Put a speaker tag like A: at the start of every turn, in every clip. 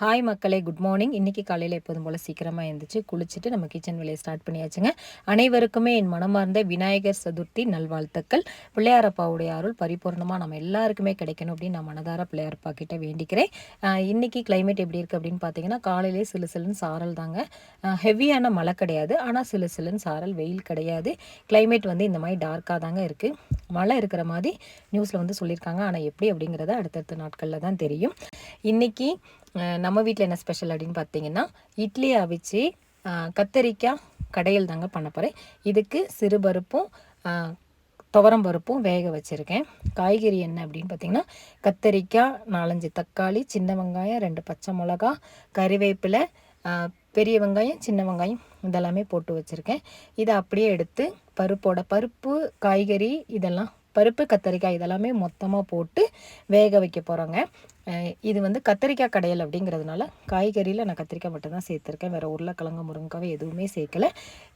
A: Hi மக்களே, good morning. இன்றைக்கி காலையில் எப்போதும் போல் சீக்கிரமாக எழுந்திரிச்சு குளிச்சுட்டு நம்ம கிச்சன் வேலையை ஸ்டார்ட் பண்ணியாச்சுங்க. அனைவருக்குமே என் மனமார்ந்த விநாயகர் சதுர்த்தி நல்வாழ்த்துக்கள். பிள்ளையாரப்பாவுடைய அருள் பரிபூர்ணமாக நம்ம எல்லாருக்குமே கிடைக்கணும் அப்படின்னு நான் மனதார பிள்ளையாரப்பா கிட்ட வேண்டிக்கிறேன். இன்றைக்கி கிளைமேட் எப்படி இருக்குது அப்படின்னு பார்த்தீங்கன்னா, காலையிலே சிலு சிலுன்னு சாரல் தாங்க. ஹெவியான மழை கிடையாது, ஆனால் சிலு சிலுன்னு சாரல், வெயில் கிடையாது. கிளைமேட் வந்து இந்த மாதிரி டார்க்காக தாங்க இருக்குது. மழை இருக்கிற மாதிரி நியூஸில் வந்து சொல்லியிருக்காங்க. ஆனால் எப்படி அப்படிங்கிறத அடுத்தடுத்த நாட்களில் தான் தெரியும். இன்றைக்கி நம்ம வீட்டில் என்ன ஸ்பெஷல் அப்படின்னு பார்த்தீங்கன்னா, இட்லி அவிச்சு கத்தரிக்காய் கடையில் தாங்க பண்ண போகிறேன். இதுக்கு சிறுபருப்பும் துவரம் பருப்பும் வேக வச்சுருக்கேன். காய்கறி என்ன அப்படின்னு பார்த்தீங்கன்னா, கத்தரிக்காய், 4-5 தக்காளி, சின்ன வெங்காயம், 2 பச்சை மிளகா, கறிவேப்பிலை, பெரிய வெங்காயம், சின்ன வெங்காயம் இதெல்லாமே போட்டு வச்சுருக்கேன். இதை அப்படியே எடுத்து பருப்பு, காய்கறி இதெல்லாம், பருப்பு, கத்தரிக்காய் இதெல்லாமே மொத்தமாக போட்டு வேக வைக்க போகிறோங்க. இது வந்து கத்திரிக்காய் கடையல் அப்படிங்கிறதுனால காய்கறியில் நான் கத்திரிக்காய் மட்டும் தான் சேர்த்துருக்கேன். வேறு உருளைக்கிழங்கு, முருங்கைக்காய் எதுவுமே சேர்க்கலை.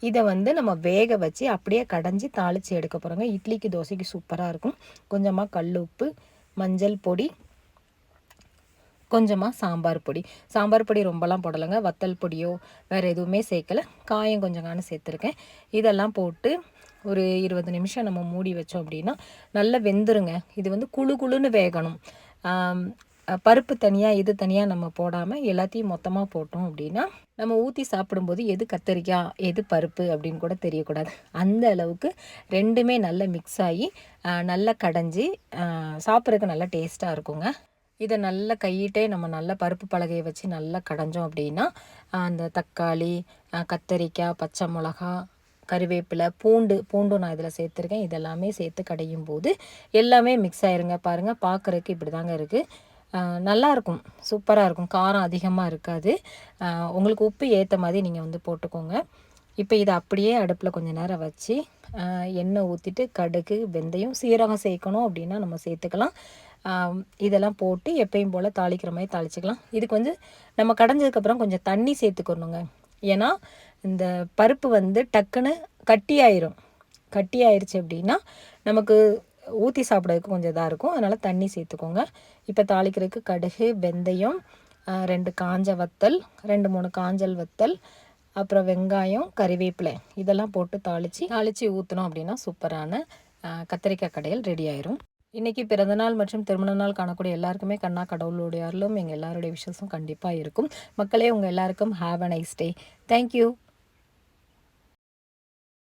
A: இதை வந்து நம்ம வேக வச்சு அப்படியே கடைஞ்சி தாளித்து எடுக்க போகிறோங்க. இட்லிக்கு, தோசைக்கு சூப்பராக இருக்கும். கொஞ்சமாக கல் உப்பு, மஞ்சள் பொடி, கொஞ்சமாக சாம்பார் பொடி ரொம்பலாம் போடலைங்க. வத்தல் பொடியோ வேறு எதுவுமே சேர்க்கலை. காயம் கொஞ்சம் சேர்த்துருக்கேன். இதெல்லாம் போட்டு ஒரு 20 நிமிஷம் நம்ம மூடி வச்சோம் அப்படின்னா நல்லா வெந்துருங்க. இது வந்து குழுன்னு வேகணும். பருப்பு தனியாக, இது தனியாக நம்ம போடாமல் எல்லாத்தையும் மொத்தமாக போட்டோம் அப்படின்னா நம்ம ஊற்றி சாப்பிடும்போது எது கத்தரிக்காய் எது பருப்பு அப்படின்னு கூட தெரியக்கூடாது. அந்த அளவுக்கு ரெண்டுமே நல்லா மிக்ஸ் ஆகி நல்லா கடைஞ்சி சாப்பிட்றதுக்கு நல்லா டேஸ்ட்டாக இருக்குங்க. இதை நல்லா கையிட்டே நம்ம நல்லா பருப்பு பலகையை வச்சு நல்லா கடைஞ்சோம் அப்படின்னா அந்த தக்காளி, கத்தரிக்காய், பச்சை மிளகா, கறிவேப்பிலை, பூண்டும் நான் இதில் சேர்த்துருக்கேன். இதெல்லாமே சேர்த்து கடையும் போது எல்லாமே மிக்ஸ் ஆயிருங்க. பாருங்கள், பார்க்குறதுக்கு இப்படி தாங்க இருக்குது. நல்லாயிருக்கும், சூப்பராக இருக்கும். காரம் அதிகமாக இருக்காது. உங்களுக்கு உப்பு ஏற்ற மாதிரி நீங்கள் வந்து போட்டுக்கோங்க. இப்போ இதை அப்படியே அடுப்பில் கொஞ்சம் நேரம் வச்சு எண்ணெய் ஊற்றிட்டு கடுகு, வெந்தயம், சீரகம் சேர்க்கணும் அப்படின்னா நம்ம சேர்த்துக்கலாம். இதெல்லாம் போட்டு எப்பயும் போல் தாளிக்கிற மாதிரி தாளிச்சிக்கலாம். இதுக்கு வந்து நம்ம கடைஞ்சதுக்கப்புறம் கொஞ்சம் தண்ணி சேர்த்துக்கணுங்க. ஏன்னா இந்த பருப்பு வந்து டக்குன்னு கட்டி ஆயிடுச்சு அப்படின்னா நமக்கு ஊற்றி சாப்பிட்றதுக்கு கொஞ்சம் இதாக இருக்கும். அதனால் தண்ணி சேர்த்துக்கோங்க. இப்போ தாளிக்கிறதுக்கு கடுகு, வெந்தயம், 2 காஞ்ச வத்தல், 2-3 காஞ்சல் வத்தல், அப்புறம் வெங்காயம், கறிவேப்பிலை இதெல்லாம் போட்டு தாளித்து ஊற்றினோம் அப்படின்னா சூப்பரான கத்திரிக்காய் கடையல் ரெடி ஆயிரும். இன்றைக்கி பிறந்தநாள் மற்றும் திருமண நாள் காணக்கூடிய எல்லாருக்குமே கண்ணா கடவுளுடைய அருளும் எங்கள் எல்லாருடைய விஷஸும் கண்டிப்பாக இருக்கும். மக்களே, உங்கள் எல்லாருக்கும் have a nice day. Thank you.